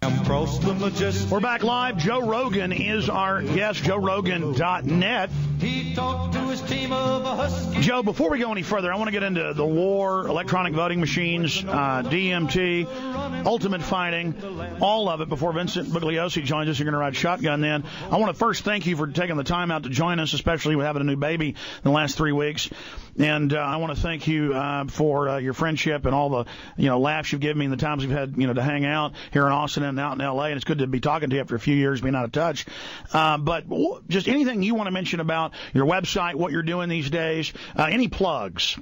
Across the majestic. We're back live. Joe Rogan is our guest, JoeRogan.net. He talked to his team of a husky. Joe, before we go any further, I want to get into the war, electronic voting machines, DMT, ultimate fighting, all of it before Vincent Bugliosi joins us. You're going to ride shotgun then. I want to first thank you for taking the time out to join us, especially with having a new baby in the last 3 weeks. And I want to thank you for your friendship and all the laughs you've given me and the times we've had to hang out here in Austin and out in L.A. And it's good to be talking to you after a few years being out of touch. But just anything you want to mention about your website, what you're doing these days, any plugs?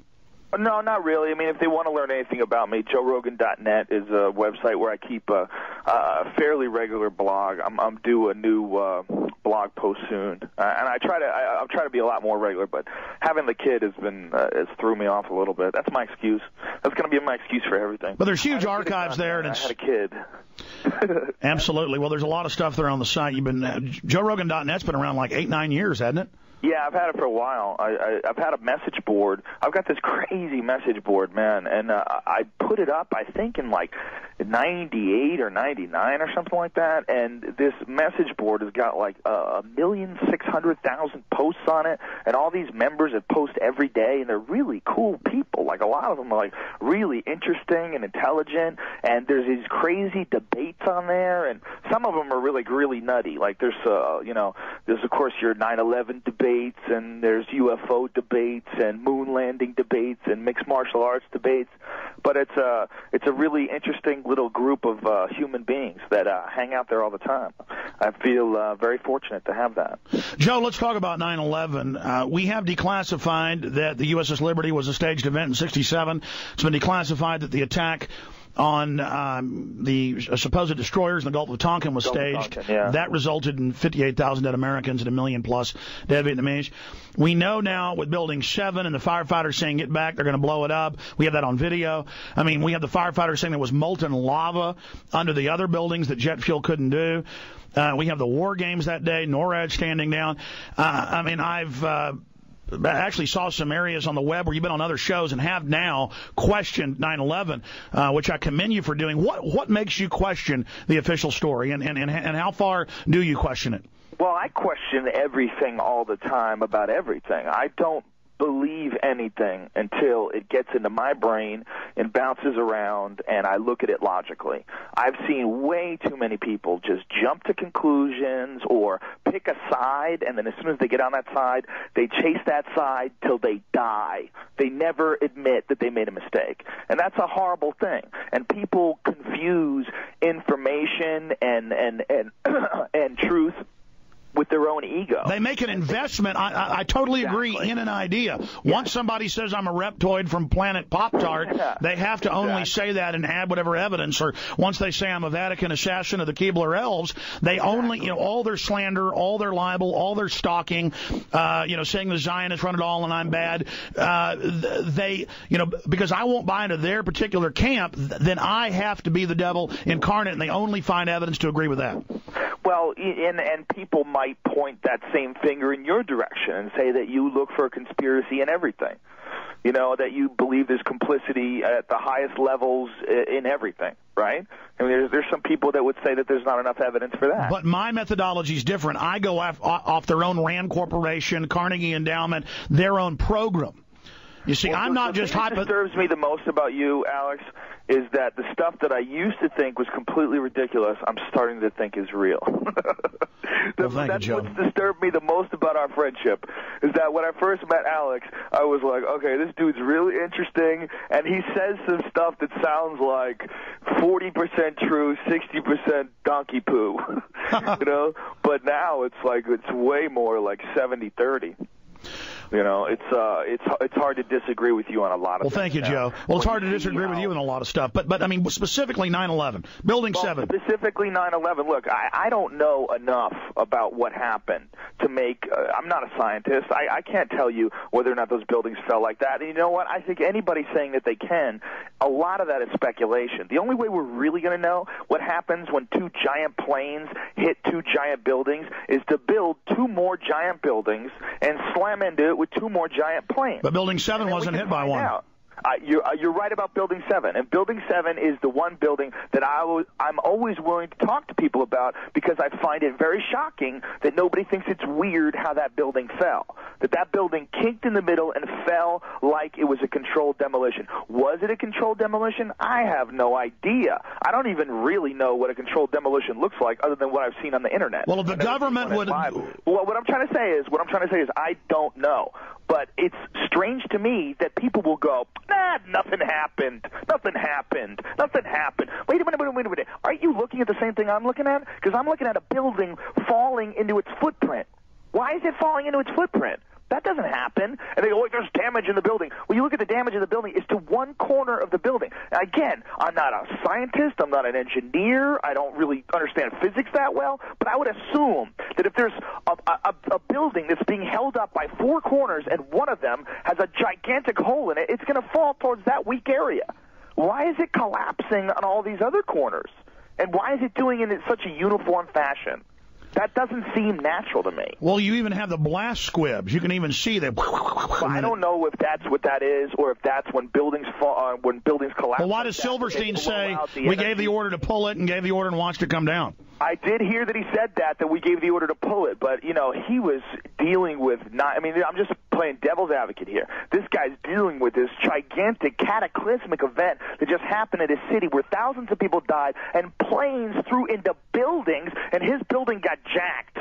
No, not really. I mean, if they want to learn anything about me, JoeRogan.net is a website where I keep a fairly regular blog. I'm due a new blog post soon, and I'll try to be a lot more regular. But having the kid has threw me off a little bit. That's my excuse. That's going to be my excuse for everything. But there's huge archives there, and I had a kid. Absolutely. Well, there's a lot of stuff there on the site. You've been JoeRogan.net's been around like 8-9 years, hasn't it? Yeah, I've had it for a while. I've had a message board. I've got this crazy message board, man, and I put it up, I think, in like 98 or 99 or something like that, and this message board has got like 1,600,000 posts on it, and all these members that post every day, and they're really cool people. Like, a lot of them are like really interesting and intelligent, and there's these crazy debates on there, and some of them are really nutty. Like, there's of course your 9/11 debate, and there's UFO debates and moon landing debates and mixed martial arts debates, but it's a really interesting little group of human beings that hang out there all the time. I feel very fortunate to have that. Joe, let's talk about 9/11. We have declassified that the USS Liberty was a staged event in '67. It's been declassified that the attack on the supposed destroyers in the Gulf of Tonkin was staged. Yeah. That resulted in 58,000 dead Americans and 1 million plus dead Vietnamese. We know now with Building 7 and the firefighters saying get back, they're going to blow it up. We have that on video. I mean, we have the firefighters saying there was molten lava under the other buildings that jet fuel couldn't do. We have the war games that day, NORAD standing down. I've actually saw some areas on the web where you've been on other shows and have now questioned 9/11, which I commend you for doing. What makes you question the official story, and how far do you question it? Well, I question everything all the time about everything. I don't believe anything until it gets into my brain and bounces around and I look at it logically. I've seen way too many people just jump to conclusions or pick a side, and then as soon as they get on that side, they chase that side till they die. They never admit that they made a mistake. And that's a horrible thing. And people confuse information and truth with their own ego. They make an investment. I totally agree in an idea. Once somebody says I'm a reptoid from planet Pop-Tart, they have to only say that and add whatever evidence. Or once they say I'm a Vatican assassin of the Keebler elves, they only, all their slander, all their libel, all their stalking, saying the Zionists run it all and I'm bad, because I won't buy into their particular camp, then I have to be the devil incarnate, and they only find evidence to agree with that. Well, and people might point that same finger in your direction and say that you look for a conspiracy in everything. That you believe there's complicity at the highest levels in everything, right? I mean, there's some people that would say that there's not enough evidence for that. But my methodology is different. I go off their own Rand Corporation, Carnegie Endowment, their own program. You see, I'm not just What disturbs me the most about you, Alex, is that the stuff that I used to think was completely ridiculous, I'm starting to think is real. That's what's disturbed me the most about our friendship, is that when I first met Alex, I was like, okay, this dude's really interesting, and he says some stuff that sounds like 40% true, 60% donkey poo, But now it's way more like 70-30. It's hard to disagree with you on a lot of things. Well, thank you, Joe. Well, it's hard to disagree with you on a lot of stuff. But I mean, specifically 9/11, Building 7. Specifically 9/11. Look, I don't know enough about what happened to make I'm not a scientist. I can't tell you whether or not those buildings fell like that. And you know what? I think anybody saying that they can, a lot of that is speculation. The only way we're really going to know what happens when two giant planes hit two giant buildings is to build two more giant buildings and slam into it with two more giant planes. But Building 7 wasn't hit by one. You're right about Building 7, and Building 7 is the one building that I'm always willing to talk to people about because I find it very shocking that nobody thinks it's weird how that building fell, that building kinked in the middle and fell like it was a controlled demolition. Was it a controlled demolition? I have no idea. I don't even really know what a controlled demolition looks like other than what I've seen on the internet. Well, if the government would... Well, what I'm trying to say is I don't know. But it's strange to me that people will go, nothing happened. Nothing happened. Nothing happened. Wait a minute. Aren't you looking at the same thing I'm looking at? Because I'm looking at a building falling into its footprint. Why is it falling into its footprint? That doesn't happen. And they go, there's damage in the building. Well, you look at the damage in the building, it's to one corner of the building. Now, again, I'm not a scientist. I'm not an engineer. I don't really understand physics that well. But I would assume that if there's a building that's being held up by four corners and one of them has a gigantic hole in it, it's going to fall towards that weak area. Why is it collapsing on all these other corners? And why is it doing it in such a uniform fashion? That doesn't seem natural to me. Well, you even have the blast squibs. You can even see that. Well, I don't know if that's what that is, or if that's when buildings fall, when buildings collapse. Well, why does Silverstein say we gave the order to pull it and gave the order and watched it come down? I did hear that he said that we gave the order to pull it, but, he was dealing with I'm just playing devil's advocate here. This guy's dealing with this gigantic cataclysmic event that just happened in a city where thousands of people died and planes flew into buildings, and his building got jacked.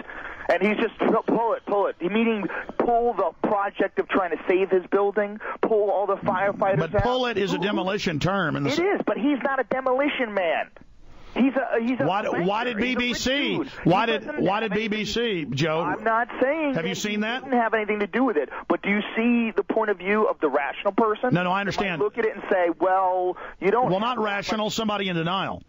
And he's just, pull it. Meaning pull the project of trying to save his building, pull all the firefighters out. But pull it is a demolition term. It is, but he's not a demolition man. He's a why did BBC? Why did BBC, Joe? I'm not saying. Have you seen that? It didn't have anything to do with it. But do you see the point of view of the rational person? No, I understand. Look at it and say, well, you don't. Well, not rational. Somebody in denial.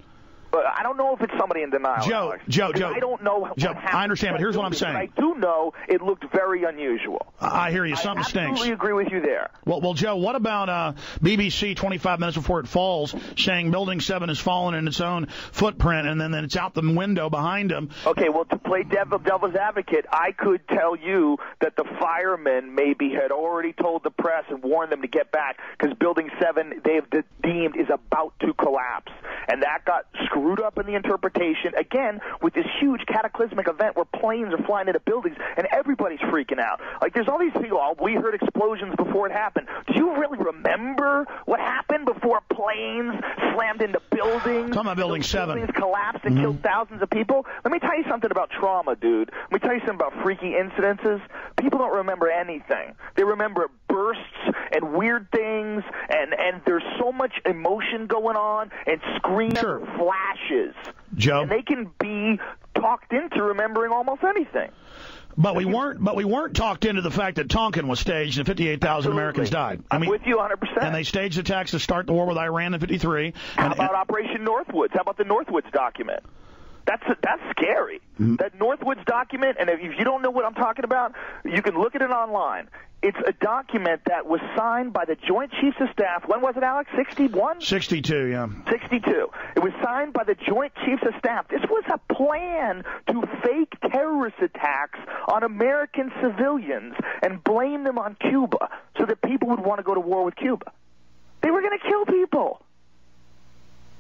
I don't know if it's somebody in denial. Joe. I don't know what happened. I understand, but here's what I'm saying. I do know it looked very unusual. I hear you. Something stinks. I absolutely agree with you there. Well, Joe, what about BBC 25 minutes before it falls saying Building 7 has fallen in its own footprint, and then it's out the window behind them? Okay, well, to play devil's advocate, I could tell you that the firemen maybe had already told the press and warned them to get back because Building 7 they've deemed is about to collapse. And that got screwed up in the interpretation, again, with this huge cataclysmic event where planes are flying into buildings and everybody's freaking out. Like, there's all these people, we heard explosions before it happened. Do you really remember what happened before planes slammed into buildings? Talking about Building 7. Buildings collapsed and killed thousands of people? Let me tell you something about trauma, dude. Let me tell you something about freaky incidences. People don't remember anything. They remember bursts and weird things, and there's so much emotion going on and screams and flashes. Joe, and they can be talked into remembering almost anything. But we weren't talked into the fact that Tonkin was staged and 58,000 Americans died. I'm with you 100%. And they staged attacks to start the war with Iran in '53. How about Operation Northwoods? How about the Northwoods document? That's scary. That Northwoods document, and if you don't know what I'm talking about, you can look at it online. It's a document that was signed by the Joint Chiefs of Staff. When was it, Alex? 61? 62, yeah. 62. It was signed by the Joint Chiefs of Staff. This was a plan to fake terrorist attacks on American civilians and blame them on Cuba so that people would want to go to war with Cuba. They were going to kill people.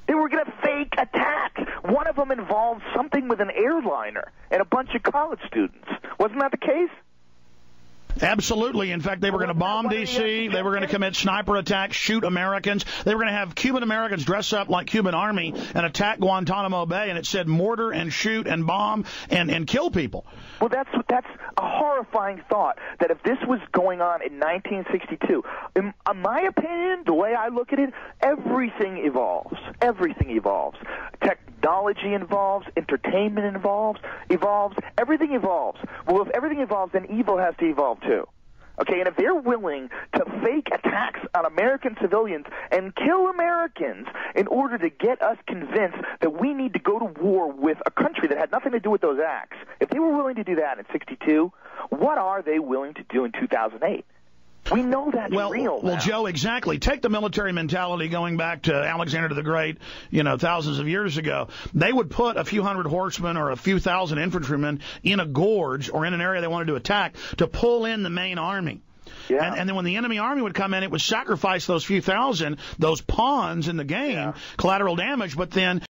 They were going to fake attacks. One of them involved something with an airliner and a bunch of college students. Wasn't that the case? Absolutely. In fact, they were going to bomb D.C. They were going to commit sniper attacks, shoot Americans. They were going to have Cuban Americans dress up like Cuban Army and attack Guantanamo Bay, and it said mortar and shoot and bomb and kill people. Well, that's a horrifying thought, that if this was going on in 1962, in my opinion, the way I look at it, everything evolves. Everything evolves. Technology evolves, entertainment evolves, everything evolves. Well, if everything evolves, then evil has to evolve too. Okay, and if they're willing to fake attacks on American civilians and kill Americans in order to get us convinced that we need to go to war with a country that had nothing to do with those acts, if they were willing to do that in 62, what are they willing to do in 2008? We know that's real now. Well, Joe, exactly. Take the military mentality going back to Alexander the Great, thousands of years ago. They would put a few hundred horsemen or a few thousand infantrymen in a gorge or in an area they wanted to attack to pull in the main army. Yeah. And then when the enemy army would come in, it would sacrifice those few thousand, those pawns in the game, collateral damage, but then